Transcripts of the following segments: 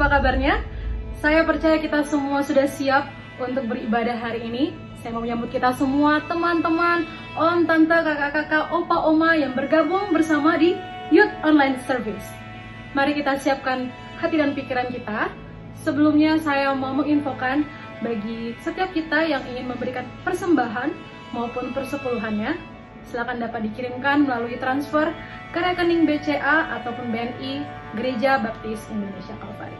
apa kabarnya? Saya percaya kita semua sudah siap untuk beribadah hari ini. Saya mau menyambut kita semua, teman-teman, om, tante, kakak-kakak, opa, oma yang bergabung bersama di Youth Online Service. Mari kita siapkan hati dan pikiran kita. Sebelumnya saya mau menginfokan bagi setiap kita yang ingin memberikan persembahan maupun persepuluhannya, silakan dapat dikirimkan melalui transfer ke rekening BCA ataupun BNI Gereja Baptis Indonesia Kalvari.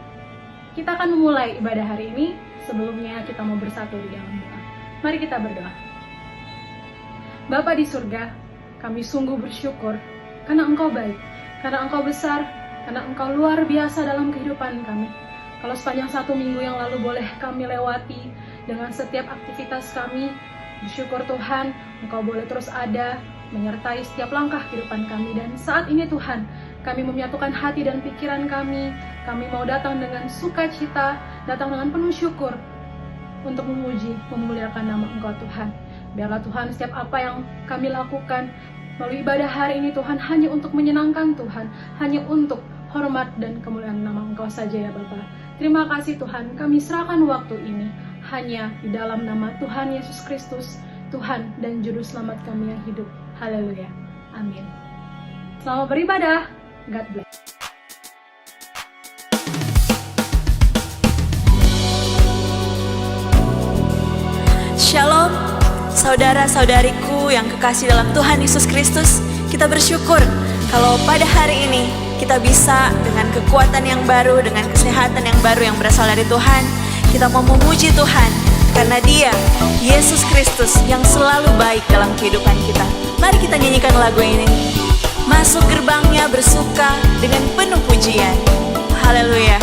Kita akan memulai ibadah hari ini. Sebelumnya kita mau bersatu di dalam doa. Mari kita berdoa. Bapa di surga, kami sungguh bersyukur karena Engkau baik, karena Engkau besar, karena Engkau luar biasa dalam kehidupan kami. Kalau sepanjang 1 minggu yang lalu boleh kami lewati dengan setiap aktivitas kami, bersyukur Tuhan, Engkau boleh terus ada, menyertai setiap langkah kehidupan kami. Dan saat ini Tuhan, kami menyatukan hati dan pikiran kami mau datang dengan sukacita, datang dengan penuh syukur, untuk memuji, memuliakan nama Engkau Tuhan. Biarlah Tuhan setiap apa yang kami lakukan melalui ibadah hari ini Tuhan hanya untuk menyenangkan Tuhan, hanya untuk hormat dan kemuliaan nama Engkau saja ya Bapa. Terima kasih Tuhan, kami serahkan waktu ini hanya di dalam nama Tuhan Yesus Kristus, Tuhan dan Juru Selamat kami yang hidup. Haleluya. Amin. Selamat beribadah. God bless. Shalom, saudara-saudariku yang kekasih dalam Tuhan Yesus Kristus. Kita bersyukur kalau pada hari ini kita bisa dengan kekuatan yang baru, dengan kesehatan yang baru yang berasal dari Tuhan, kita mau memuji Tuhan karena Dia, Yesus Kristus yang selalu baik dalam kehidupan kita. Mari kita nyanyikan lagu ini. Masuk gerbangnya bersuka dengan penuh pujian. Haleluya.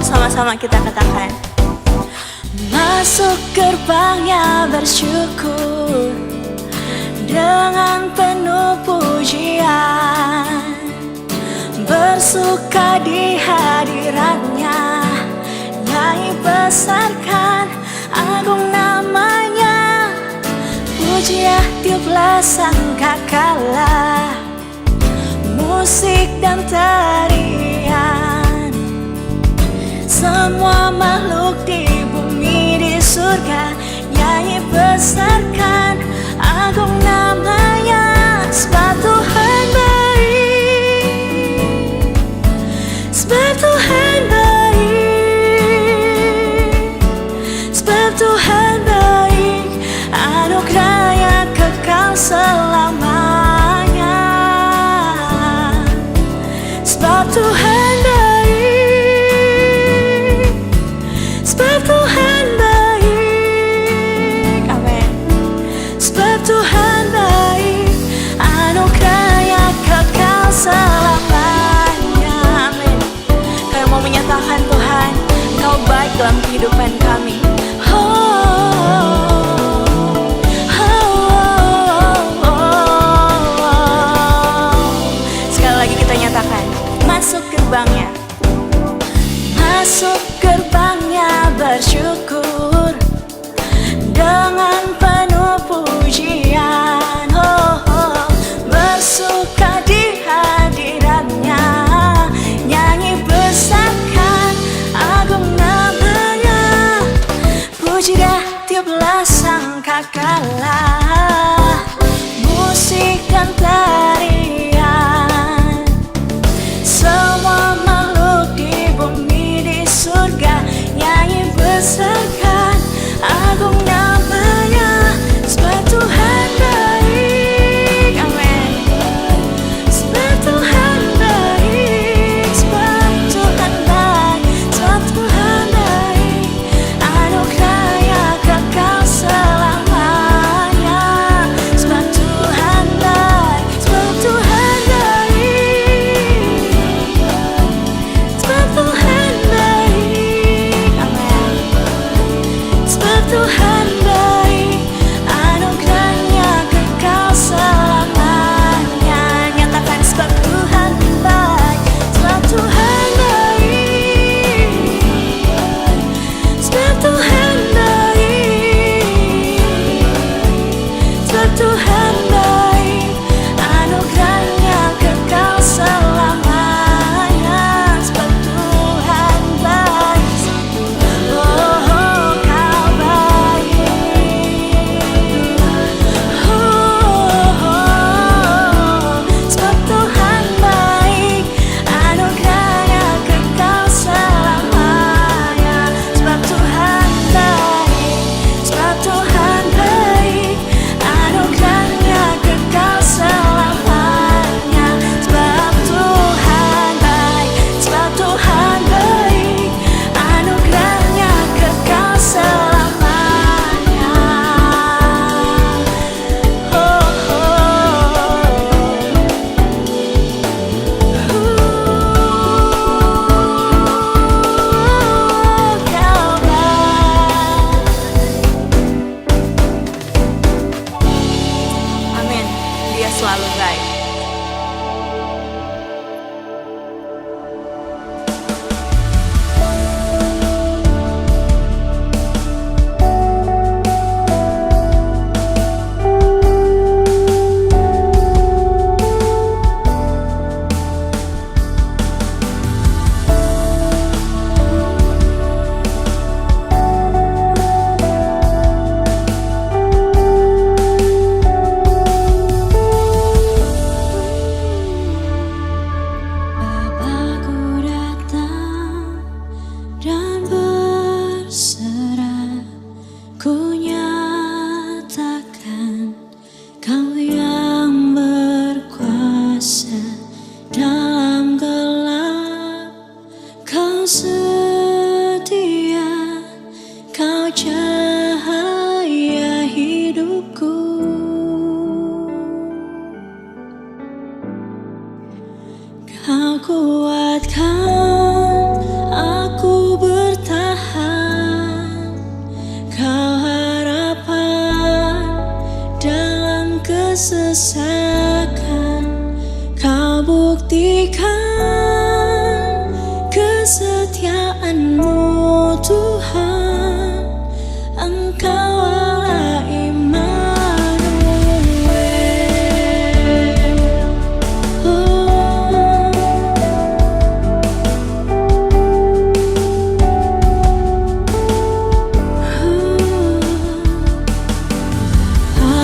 Sama-sama kita katakan. Masuk gerbangnya bersyukur dengan penuh pujian, bersuka di hadiratnya, nyanyi besarkan agung namanya, pujilah tiuplah sangkakala, musik dan tarian, semua makhluk di bumi di surga, nyanyi besarkan agung namanya. Sebab Tuhan baik, sebab Tuhan baik, sebab Tuhan baik, anugerahnya kekal selamanya. Sebab Tuhan baik, sebab Tuhan baik, amin. Sebab Tuhan baik, anugerahnya kekal selamanya, amin. Kami mau menyatakan Tuhan, Engkau baik dalam kehidupan kami. Sekali lagi kita nyatakan, masuk gerbangnya, masuk gerbangnya bersyukur dengan penuh pujian, bersuka di hadiratnya, nyanyi besarkan agung namanya, pujilah tiuplah sangkakala, musik dan tarian, semua makhluk di bumi di surga, nyanyi besarkan agung namanya. Sebab Tuhan baik, amin. Sebab Tuhan baik, sebab Tuhan baik, sebab Tuhan baik, anugerahnya kekal selamanya. Sebab Tuhan baik, sebab Tuhan baik, sebab Tuhan baik, amin. Sebab Tuhan baik. kesesakan, Kau buktikan kesetiaan-Mu Tuhan. Engkau Allah Immanuel.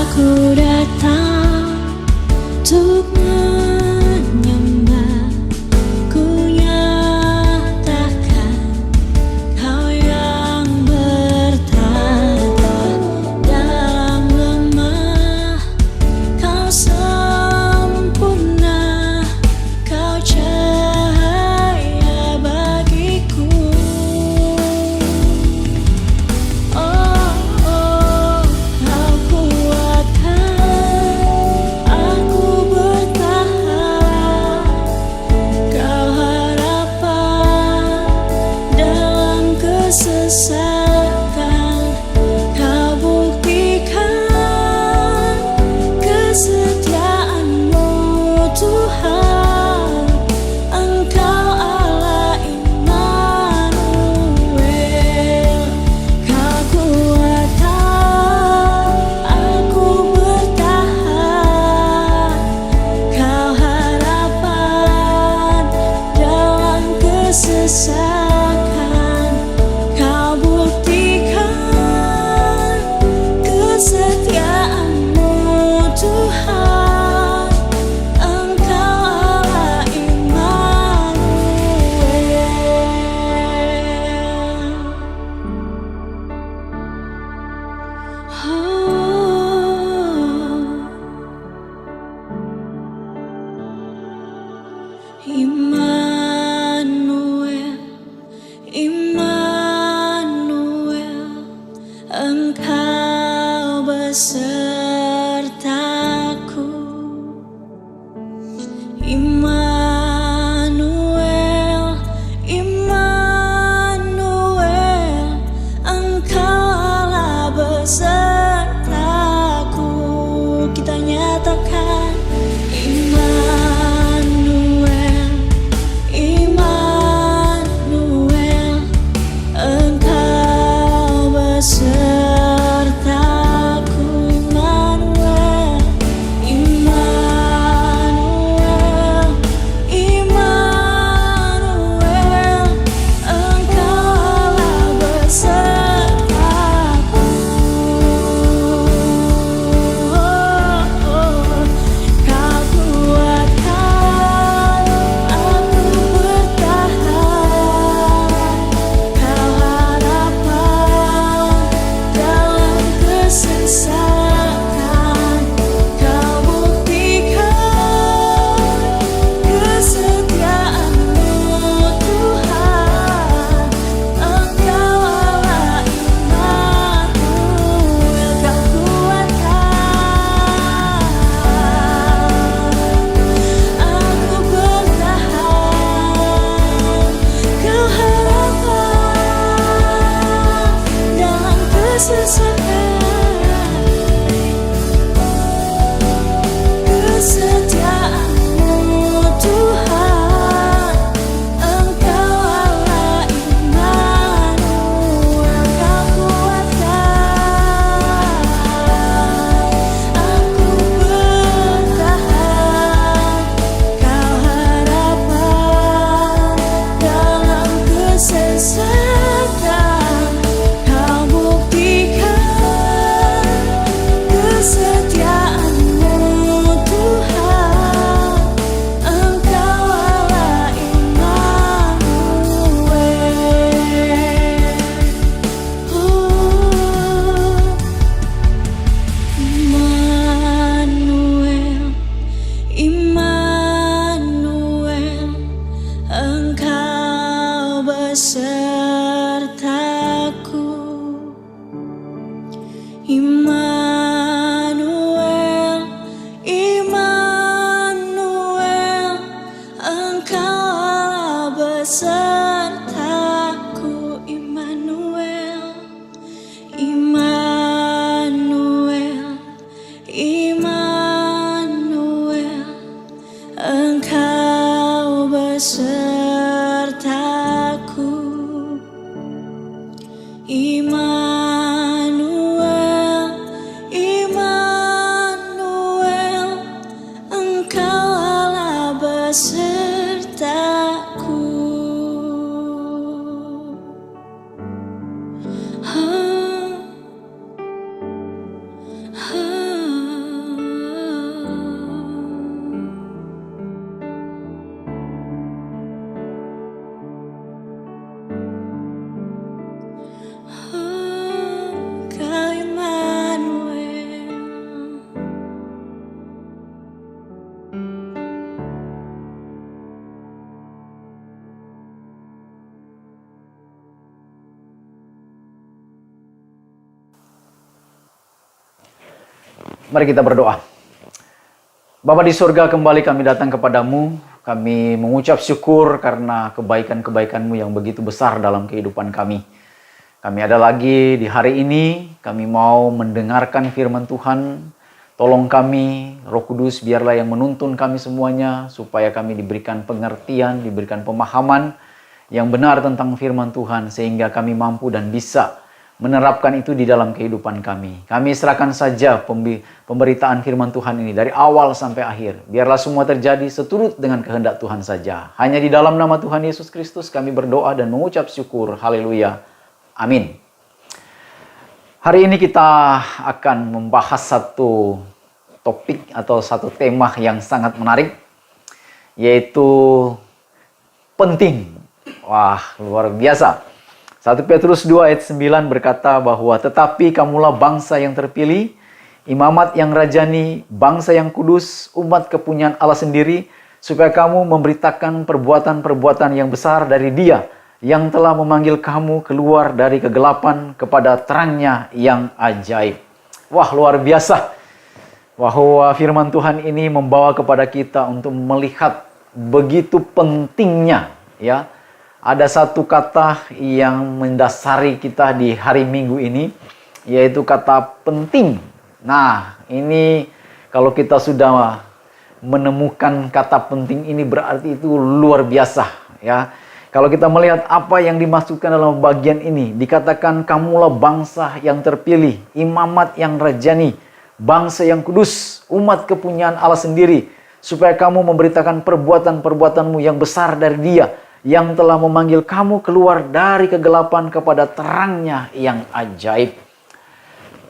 Aku datang untuk menyembah, ku nyatakan Kau yang bertata dalam lemah. Kau sempurna, Kau cahaya bagiku. Oh, oh, Kau kuatkan aku bertahan. Kau harapan dalam kesesakan. Kau buktikan kesetiaan-Mu Tuhan. Engkau Allah Immanuel. Kau kuatkan aku bertahan. Kau harapan dalam kesesakan. Kau buktikan kesetiaan-Mu Tuhan. Engkau Allah Immanuel. Immanuel, Engkau besertaku. Immanuel, Immanuel, Engkau Allah besertaku. Kita nyatakan Immanuel, Immanuel, Engkau besertaku. Immanuel, Immanuel, Immanuel, Engkau Allah besertaku. Kau kuatkan aku bertahan. Kau harapan dalam kesesakan. Kau buktikan kesetiaan-Mu Tuhan. Engkau Allah Immanuel. Kau kuatkan aku bertahan. Kau harapan dalam kesesakan. Kesetiaan-Mu Tuhan. Engkau Allah Immanuel. Kau kuatkan aku bertahan. Kau harapan dalam kesesakan. Kau buktikan kesetiaan-Mu Tuhan. Engkau Allah Immanuel. Immanuel, Immanuel, Engkau besertaku. Immanuel, Immanuel, Engkau Allah besertaku. Immanuel, Immanuel, Immanuel. Kau Immanuel. Mari kita berdoa. Bapa di surga, kembali kami datang kepadamu. Kami mengucap syukur karena kebaikan-kebaikan-Mu yang begitu besar dalam kehidupan kami. Kami ada lagi di hari ini, kami mau mendengarkan firman Tuhan. Tolong kami, Roh Kudus, biarlah yang menuntun kami semuanya, supaya kami diberikan pengertian, diberikan pemahaman yang benar tentang firman Tuhan, sehingga kami mampu dan bisa menerapkan itu di dalam kehidupan kami. Kami serahkan saja pemberitaan firman Tuhan ini dari awal sampai akhir. Biarlah semua terjadi seturut dengan kehendak Tuhan saja. Hanya di dalam nama Tuhan Yesus Kristus kami berdoa dan mengucap syukur. Haleluya. Amin. Hari ini kita akan membahas satu topik atau satu tema yang sangat menarik, yaitu penting. Wah, luar biasa. 1 Petrus 2 ayat 9 berkata bahwa tetapi kamulah bangsa yang terpilih, imamat yang rajani, bangsa yang kudus, umat kepunyaan Allah sendiri, supaya kamu memberitakan perbuatan-perbuatan yang besar dari Dia yang telah memanggil kamu keluar dari kegelapan kepada terangnya yang ajaib. Wah, luar biasa. Bahwa firman Tuhan ini membawa kepada kita untuk melihat begitu pentingnya, ya. Ada satu kata yang mendasari kita di hari Minggu ini, yaitu kata penting. Nah, ini kalau kita sudah menemukan kata penting ini berarti itu luar biasa, ya. Kalau kita melihat apa yang dimaksudkan dalam bagian ini, dikatakan kamulah bangsa yang terpilih, imamat yang rajani, bangsa yang kudus, umat kepunyaan Allah sendiri, supaya kamu memberitakan perbuatan-perbuatanmu yang besar dari Dia yang telah memanggil kamu keluar dari kegelapan kepada terangnya yang ajaib.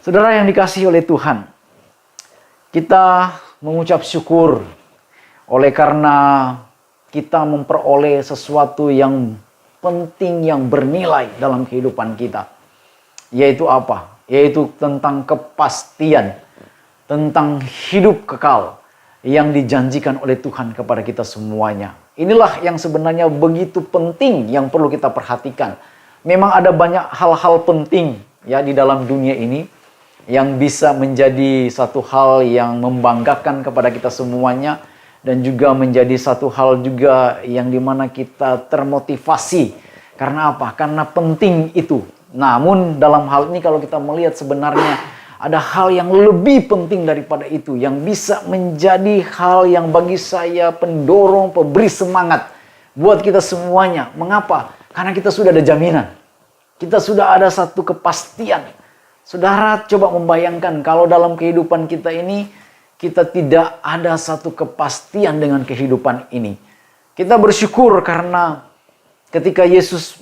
Saudara yang dikasihi oleh Tuhan, kita mengucap syukur oleh karena kita memperoleh sesuatu yang penting, yang bernilai dalam kehidupan kita. Yaitu apa? Yaitu tentang kepastian, tentang hidup kekal yang dijanjikan oleh Tuhan kepada kita semuanya. Inilah yang sebenarnya begitu penting yang perlu kita perhatikan. Memang ada banyak hal-hal penting ya di dalam dunia ini yang bisa menjadi satu hal yang membanggakan kepada kita semuanya, dan juga menjadi satu hal juga yang dimana kita termotivasi. Karena apa? Karena penting itu. Namun dalam hal ini kalau kita melihat sebenarnya ada hal yang lebih penting daripada itu, yang bisa menjadi hal yang bagi saya pendorong, pemberi semangat buat kita semuanya. Mengapa? Karena kita sudah ada jaminan. Kita sudah ada satu kepastian. Saudara coba membayangkan kalau dalam kehidupan kita ini, kita tidak ada satu kepastian dengan kehidupan ini. Kita bersyukur karena ketika Yesus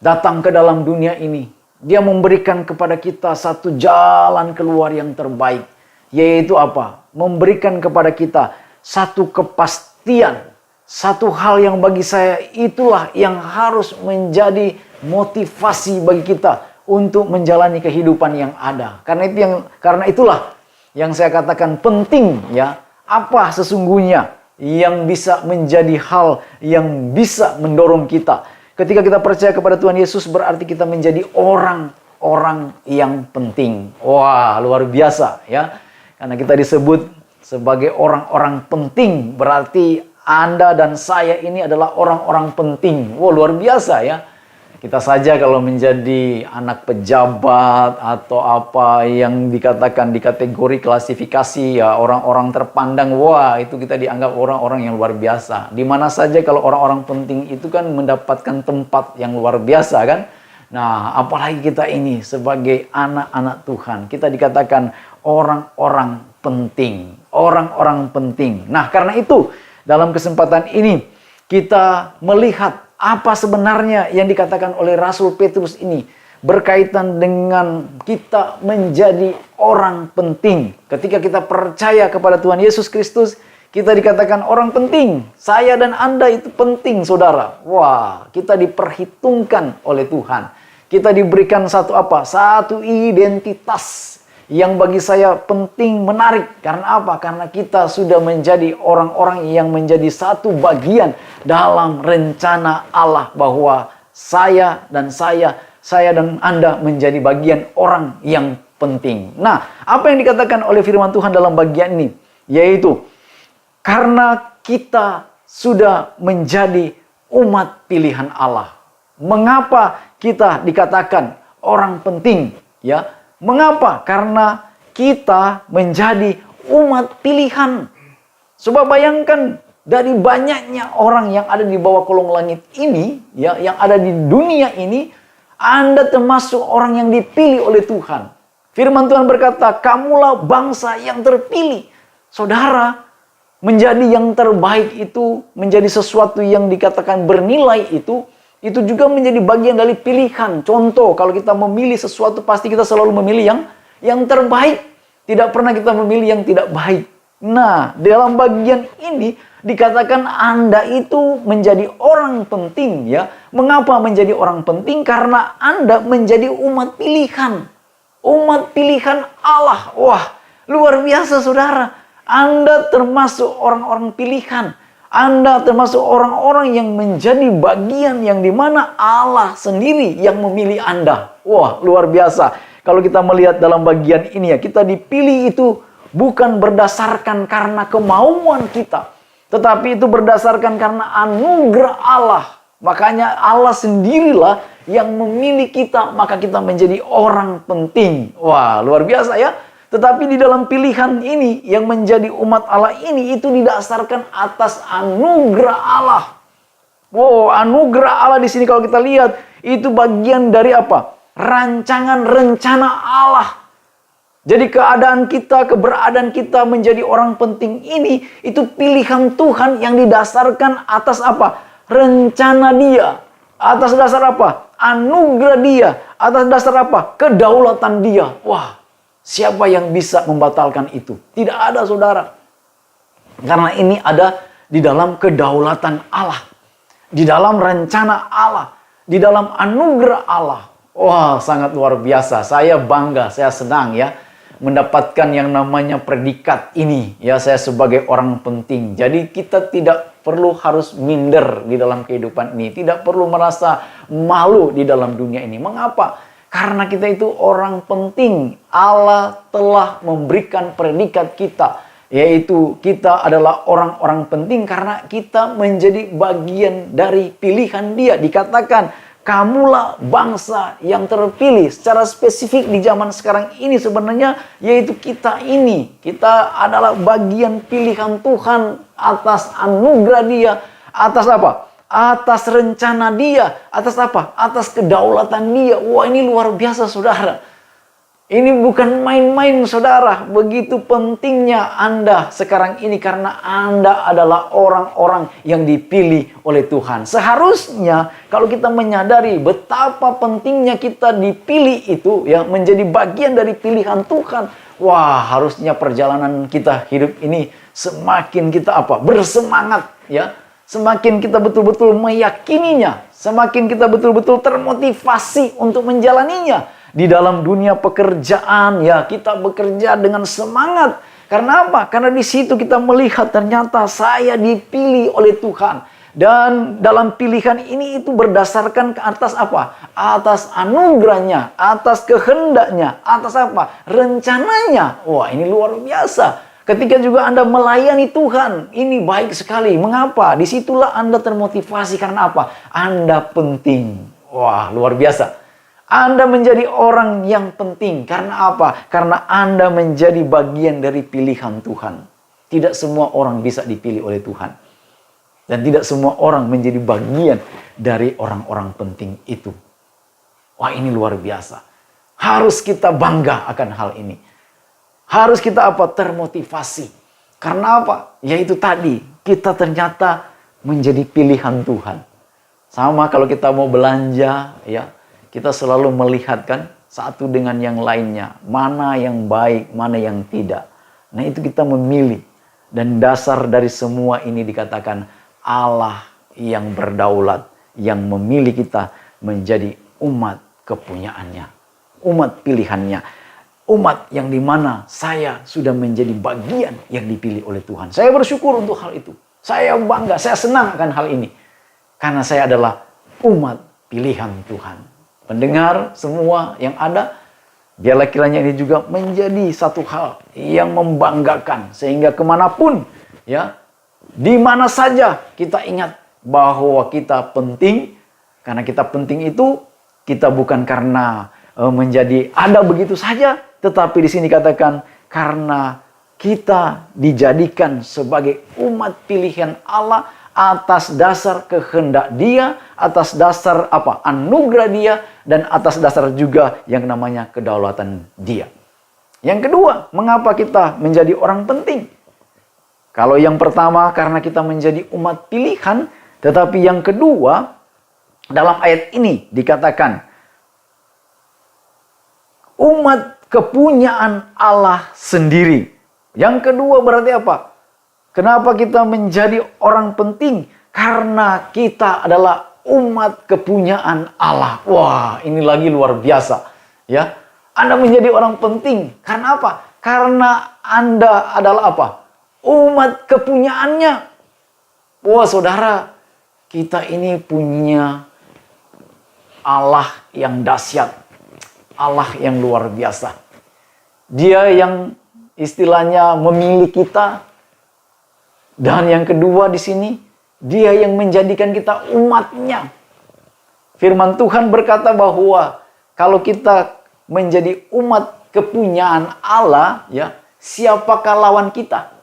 datang ke dalam dunia ini, Dia memberikan kepada kita satu jalan keluar yang terbaik. Yaitu apa? Memberikan kepada kita satu kepastian. Satu hal yang bagi saya itulah yang harus menjadi motivasi bagi kita untuk menjalani kehidupan yang ada. Karena itulah yang saya katakan penting, ya. Apa sesungguhnya yang bisa menjadi hal yang bisa mendorong kita? Ketika kita percaya kepada Tuhan Yesus, berarti kita menjadi orang-orang yang penting. Wah, luar biasa ya. Karena kita disebut sebagai orang-orang penting, berarti Anda dan saya ini adalah orang-orang penting. Wah, luar biasa ya. Kita saja kalau menjadi anak pejabat atau apa yang dikatakan di kategori klasifikasi ya orang-orang terpandang, wah itu kita dianggap orang-orang yang luar biasa. Di mana saja kalau orang-orang penting itu kan mendapatkan tempat yang luar biasa kan. Nah, apalagi kita ini sebagai anak-anak Tuhan, kita dikatakan orang-orang penting, orang-orang penting. Nah, karena itu dalam kesempatan ini kita melihat apa sebenarnya yang dikatakan oleh Rasul Petrus ini, berkaitan dengan kita menjadi orang penting. Ketika kita percaya kepada Tuhan Yesus Kristus, kita dikatakan orang penting. Saya dan Anda itu penting, saudara. Wah, kita diperhitungkan oleh Tuhan. Kita diberikan satu apa? Satu identitas yang bagi saya penting, menarik. Karena apa? Karena kita sudah menjadi orang-orang yang menjadi satu bagian dalam rencana Allah, bahwa saya dan Anda menjadi bagian orang yang penting. Nah, apa yang dikatakan oleh firman Tuhan dalam bagian ini? Yaitu, karena kita sudah menjadi umat pilihan Allah. Mengapa kita dikatakan orang penting? Ya, mengapa? Karena kita menjadi umat pilihan. Coba bayangkan, dari banyaknya orang yang ada di bawah kolong langit ini, ya, yang ada di dunia ini, Anda termasuk orang yang dipilih oleh Tuhan. Firman Tuhan berkata, kamulah bangsa yang terpilih. Saudara, menjadi yang terbaik itu, menjadi sesuatu yang dikatakan bernilai itu juga menjadi bagian dari pilihan. Contoh, kalau kita memilih sesuatu, pasti kita selalu memilih yang terbaik. Tidak pernah kita memilih yang tidak baik. Nah, dalam bagian ini dikatakan Anda itu menjadi orang penting, ya. Mengapa menjadi orang penting? Karena Anda menjadi umat pilihan. Umat pilihan Allah. Wah, luar biasa, saudara. Anda termasuk orang-orang pilihan. Anda termasuk orang-orang yang menjadi bagian yang dimana Allah sendiri yang memilih Anda. Wah, luar biasa. Kalau kita melihat dalam bagian ini, ya, kita dipilih itu bukan berdasarkan karena kemauan kita, tetapi itu berdasarkan karena anugerah Allah. Makanya Allah sendirilah yang memilih kita, maka kita menjadi orang penting. Wah, luar biasa, ya. Tetapi di dalam pilihan ini, yang menjadi umat Allah ini, itu didasarkan atas anugerah Allah. Wow, anugerah Allah di sini kalau kita lihat, itu bagian dari apa? Rancangan rencana Allah. Jadi keadaan kita, keberadaan kita menjadi orang penting ini, itu pilihan Tuhan yang didasarkan atas apa? Rencana Dia. Atas dasar apa? Anugerah Dia. Atas dasar apa? Kedaulatan Dia. Wah. Siapa yang bisa membatalkan itu? Tidak ada, saudara. Karena ini ada di dalam kedaulatan Allah. Di dalam rencana Allah. Di dalam anugerah Allah. Wah, sangat luar biasa. Saya bangga, saya senang, ya, mendapatkan yang namanya predikat ini. Ya, saya sebagai orang penting. Jadi kita tidak perlu harus minder di dalam kehidupan ini. Tidak perlu merasa malu di dalam dunia ini. Mengapa? Karena kita itu orang penting. Allah telah memberikan predikat kita, yaitu kita adalah orang-orang penting karena kita menjadi bagian dari pilihan Dia. Dikatakan, kamulah bangsa yang terpilih. Secara spesifik di zaman sekarang ini sebenarnya, yaitu kita ini. Kita adalah bagian pilihan Tuhan atas anugerah Dia. Atas apa? Atas rencana Dia. Atas apa? Atas kedaulatan Dia. Wah, ini luar biasa, saudara. Ini bukan main-main, saudara. Begitu pentingnya Anda sekarang ini karena Anda adalah orang-orang yang dipilih oleh Tuhan. Seharusnya kalau kita menyadari betapa pentingnya kita dipilih itu, ya, menjadi bagian dari pilihan Tuhan. Wah, harusnya perjalanan kita hidup ini semakin kita apa? Bersemangat, ya. Semakin kita betul-betul meyakininya, semakin kita betul-betul termotivasi untuk menjalaninya. Di dalam dunia pekerjaan, ya, kita bekerja dengan semangat. Karena apa? Karena di situ kita melihat ternyata saya dipilih oleh Tuhan. Dan dalam pilihan ini itu berdasarkan ke atas apa? Atas anugerahnya, atas kehendaknya, atas apa? Rencananya. Wah, ini luar biasa. Ketika juga Anda melayani Tuhan, ini baik sekali. Mengapa? Disitulah Anda termotivasi. Karena apa? Anda penting. Wah, luar biasa. Anda menjadi orang yang penting. Karena apa? Karena Anda menjadi bagian dari pilihan Tuhan. Tidak semua orang bisa dipilih oleh Tuhan. Dan tidak semua orang menjadi bagian dari orang-orang penting itu. Wah, ini luar biasa. Harus kita bangga akan hal ini. Harus kita apa? Termotivasi. Karena apa? Yaitu tadi, kita ternyata menjadi pilihan Tuhan. Sama kalau kita mau belanja, ya, kita selalu melihatkan satu dengan yang lainnya. Mana yang baik, mana yang tidak. Nah itu kita memilih. Dan dasar dari semua ini dikatakan Allah yang berdaulat, yang memilih kita menjadi umat kepunyaannya. Umat pilihannya. Umat yang dimana saya sudah menjadi bagian yang dipilih oleh Tuhan. Saya bersyukur untuk hal itu. Saya bangga, saya senang akan hal ini. Karena saya adalah umat pilihan Tuhan. Pendengar semua yang ada, biarlah kiranya ini juga menjadi satu hal yang membanggakan. Sehingga kemanapun, ya, di mana saja kita ingat bahwa kita penting. Karena kita penting itu, kita bukan karena menjadi ada begitu saja. Tetapi di sini katakan karena kita dijadikan sebagai umat pilihan Allah atas dasar kehendak Dia, atas dasar anugerah Dia, dan atas dasar juga yang namanya kedaulatan Dia. Yang kedua, mengapa kita menjadi orang penting? Kalau yang pertama karena kita menjadi umat pilihan, tetapi yang kedua dalam ayat ini dikatakan umat kepunyaan Allah sendiri. Yang kedua berarti apa? Kenapa kita menjadi orang penting? Karena kita adalah umat kepunyaan Allah. Wah, ini lagi luar biasa. Ya, Anda menjadi orang penting. Karena apa? Karena Anda adalah apa? Umat kepunyaannya. Wah, saudara, kita ini punya Allah yang dahsyat. Allah yang luar biasa. Dia yang istilahnya memilih kita. Dan yang kedua di sini, Dia yang menjadikan kita umatnya. Firman Tuhan berkata bahwa kalau kita menjadi umat kepunyaan Allah, ya, siapakah lawan kita?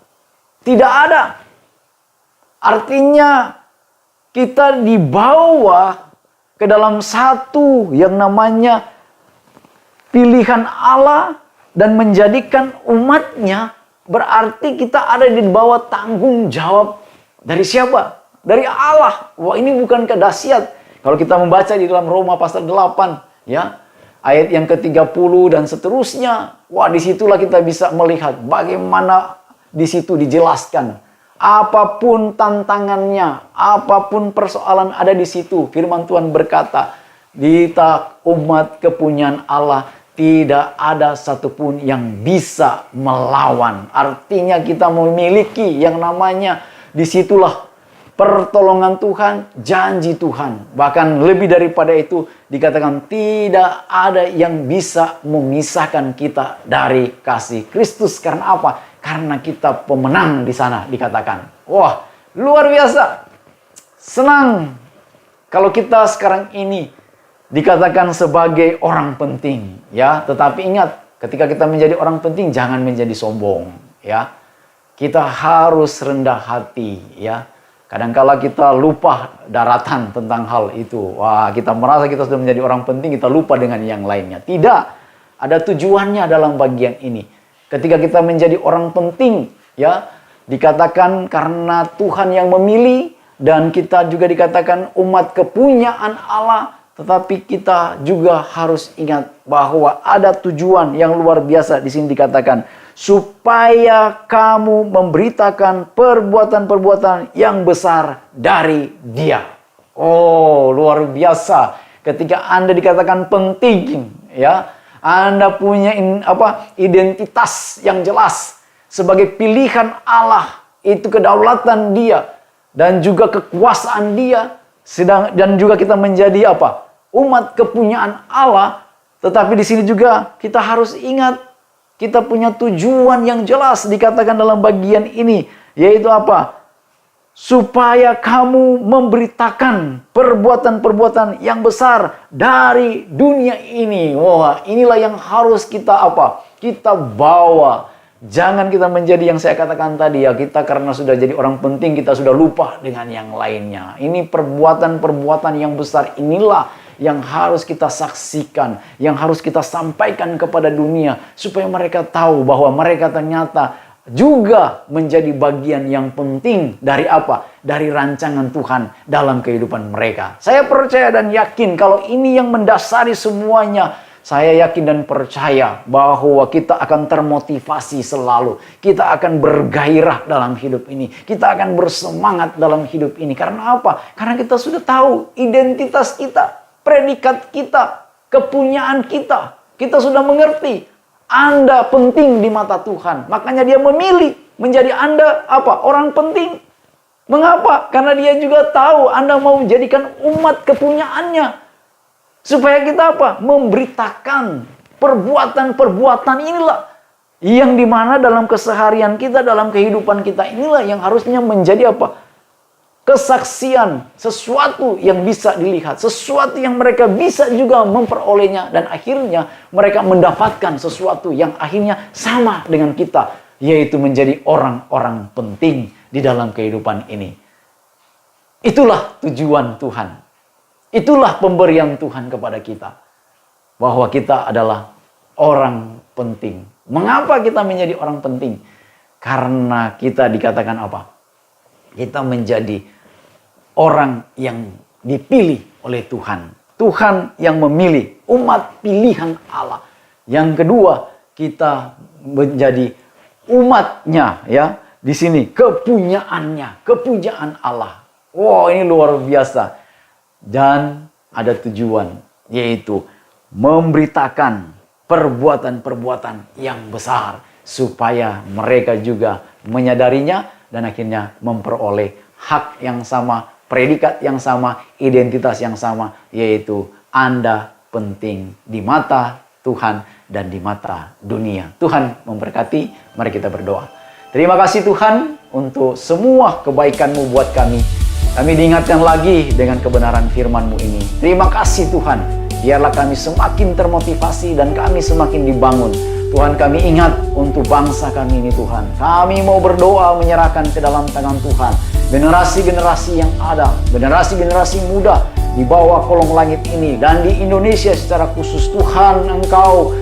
Tidak ada. Artinya kita dibawa ke dalam satu yang namanya pilihan Allah dan menjadikan umatnya. Berarti kita ada di bawah tanggung jawab dari siapa? Dari Allah. Wah, ini bukan dahsyat. Kalau kita membaca di dalam Roma pasal 8, ya, ayat yang ke-30 dan seterusnya. Wah, disitulah kita bisa melihat bagaimana di situ dijelaskan. Apapun tantangannya, apapun persoalan ada di situ. Firman Tuhan berkata, kita umat kepunyaan Allah, tidak ada satupun yang bisa melawan. Artinya kita memiliki yang namanya disitulah pertolongan Tuhan, janji Tuhan. Bahkan lebih daripada itu dikatakan tidak ada yang bisa memisahkan kita dari kasih Kristus. Karena apa? Karena kita pemenang di sana dikatakan. Wah, luar biasa. Senang kalau kita sekarang ini dikatakan sebagai orang penting, ya. Tetapi ingat, ketika kita menjadi orang penting, jangan menjadi sombong, ya. Kita harus rendah hati, ya. Kadangkala kita lupa daratan tentang hal itu. Wah, kita merasa kita sudah menjadi orang penting, kita lupa dengan yang lainnya. Tidak, ada tujuannya dalam bagian ini. Ketika kita menjadi orang penting, ya, dikatakan karena Tuhan yang memilih, dan kita juga dikatakan umat kepunyaan Allah. Tetapi kita juga harus ingat bahwa ada tujuan yang luar biasa di sini dikatakan supaya kamu memberitakan perbuatan-perbuatan yang besar dari Dia. Oh, luar biasa. Ketika Anda dikatakan penting, ya, Anda punya identitas yang jelas sebagai pilihan Allah, itu kedaulatan Dia dan juga kekuasaan Dia. Dan juga kita menjadi apa? Umat kepunyaan Allah. Tetapi di sini juga kita harus ingat, kita punya tujuan yang jelas dikatakan dalam bagian ini, yaitu apa? Supaya kamu memberitakan perbuatan-perbuatan yang besar dari dunia ini. Wah, inilah yang harus kita apa? Kita bawa. Jangan kita menjadi yang saya katakan tadi, ya, kita karena sudah jadi orang penting, kita sudah lupa dengan yang lainnya. Ini perbuatan-perbuatan yang besar inilah yang harus kita saksikan, yang harus kita sampaikan kepada dunia, supaya mereka tahu bahwa mereka ternyata juga menjadi bagian yang penting dari apa? Dari rancangan Tuhan dalam kehidupan mereka. Saya percaya dan yakin kalau ini yang mendasari semuanya. Saya yakin dan percaya bahwa kita akan termotivasi selalu. Kita akan bergairah dalam hidup ini. Kita akan bersemangat dalam hidup ini. Karena apa? Karena kita sudah tahu identitas kita, predikat kita, kepunyaan kita. Kita sudah mengerti. Anda penting di mata Tuhan. Makanya dia memilih menjadi Anda apa? Orang penting. Mengapa? Karena dia juga tahu Anda mau menjadikan umat kepunyaannya. Supaya kita apa? Memberitakan perbuatan-perbuatan inilah. Yang dimana dalam keseharian kita, dalam kehidupan kita inilah yang harusnya menjadi apa? Kesaksian, sesuatu yang bisa dilihat, sesuatu yang mereka bisa juga memperolehnya, dan akhirnya mereka mendapatkan sesuatu yang akhirnya sama dengan kita, yaitu menjadi orang-orang penting di dalam kehidupan ini. Itulah tujuan Tuhan, itulah pemberian Tuhan kepada kita, bahwa kita adalah orang penting. Mengapa kita menjadi orang penting? Karena kita dikatakan apa? Kita menjadi orang yang dipilih oleh Tuhan. Tuhan yang memilih umat pilihan Allah. Yang kedua, kita menjadi umatnya, ya. Di sini kepunyaannya, kepunyaan Allah. Wow, ini luar biasa. Dan ada tujuan, yaitu memberitakan perbuatan-perbuatan yang besar supaya mereka juga menyadarinya dan akhirnya memperoleh hak yang sama, predikat yang sama, identitas yang sama, yaitu Anda penting di mata Tuhan dan di mata dunia. Tuhan memberkati, mari kita berdoa. Terima kasih Tuhan untuk semua kebaikan-Mu buat kami. Kami diingatkan lagi dengan kebenaran firman-Mu ini. Terima kasih Tuhan, biarlah kami semakin termotivasi dan kami semakin dibangun. Tuhan, kami ingat untuk bangsa kami ini Tuhan. Kami mau berdoa menyerahkan ke dalam tangan Tuhan. Generasi-generasi yang ada, generasi-generasi muda di bawah kolong langit ini dan di Indonesia secara khusus. Tuhan, Engkau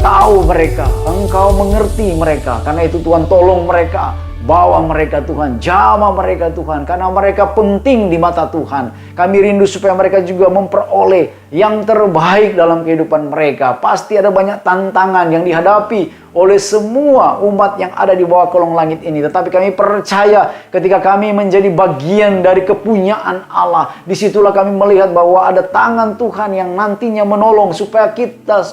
tahu mereka, Engkau mengerti mereka. Karena itu Tuhan, tolong mereka, bawa mereka Tuhan, jamah mereka Tuhan, karena mereka penting di mata Tuhan. Kami rindu supaya mereka juga memperoleh yang terbaik dalam kehidupan mereka. Pasti ada banyak tantangan yang dihadapi oleh semua umat yang ada di bawah kolong langit ini. Tetapi kami percaya ketika kami menjadi bagian dari kepunyaan Allah, disitulah kami melihat bahwa ada tangan Tuhan yang nantinya menolong supaya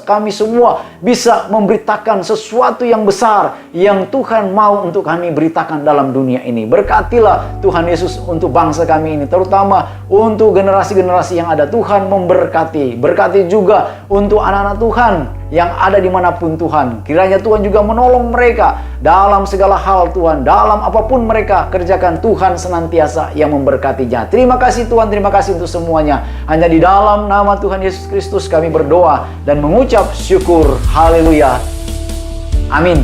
kami semua bisa memberitakan sesuatu yang besar yang Tuhan mau untuk kami beritakan dalam dunia ini. Berkatilah Tuhan Yesus untuk bangsa kami ini, terutama untuk generasi-generasi yang ada. Tuhan memberkati. Berkati juga untuk anak-anak Tuhan yang ada dimanapun Tuhan. Kiranya Tuhan juga menolong mereka dalam segala hal Tuhan. Dalam apapun mereka kerjakan, Tuhan senantiasa yang memberkatinya. Terima kasih Tuhan, terima kasih untuk semuanya. Hanya di dalam nama Tuhan Yesus Kristus kami berdoa dan mengucap syukur. Haleluya. Amin.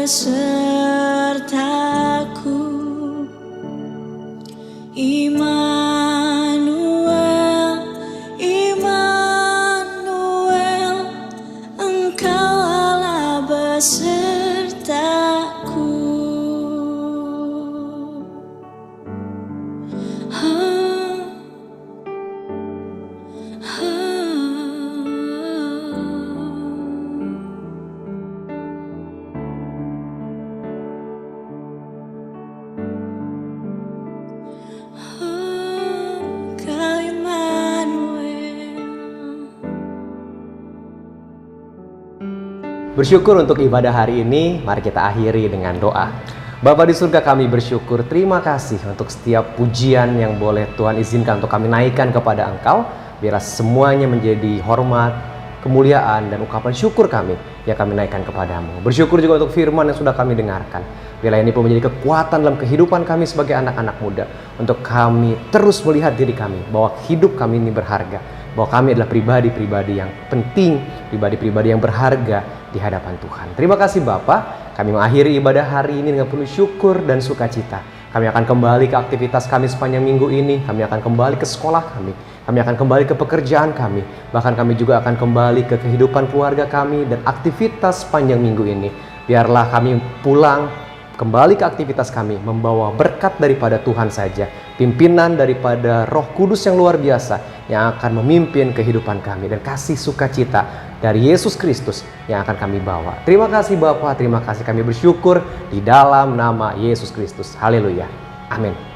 besertaku. Immanuel, Immanuel, Engkau Allah besertaku. Bersyukur untuk ibadah hari ini, mari kita akhiri dengan doa. Bapa di surga, kami bersyukur, terima kasih untuk setiap pujian yang boleh Tuhan izinkan untuk kami naikkan kepada Engkau. Biarlah semuanya menjadi hormat, kemuliaan, dan ungkapan syukur kami yang kami naikkan kepadamu. Bersyukur juga untuk firman yang sudah kami dengarkan. Biarlah ini pun menjadi kekuatan dalam kehidupan kami sebagai anak-anak muda. Untuk kami terus melihat diri kami, bahwa hidup kami ini berharga. Bahwa kami adalah pribadi-pribadi yang penting, pribadi-pribadi yang berharga di hadapan Tuhan. Terima kasih Bapa. Kami mengakhiri ibadah hari ini dengan penuh syukur dan sukacita. Kami akan kembali ke aktivitas kami sepanjang minggu ini. Kami akan kembali ke sekolah kami. Kami akan kembali ke pekerjaan kami. Bahkan kami juga akan kembali ke kehidupan keluarga kami dan aktivitas sepanjang minggu ini. Biarlah kami pulang kembali ke aktivitas kami, membawa berkat daripada Tuhan saja, pimpinan daripada Roh Kudus yang luar biasa yang akan memimpin kehidupan kami, dan kasih sukacita dari Yesus Kristus yang akan kami bawa. Terima kasih Bapa, terima kasih, kami bersyukur di dalam nama Yesus Kristus. Haleluya. Amin.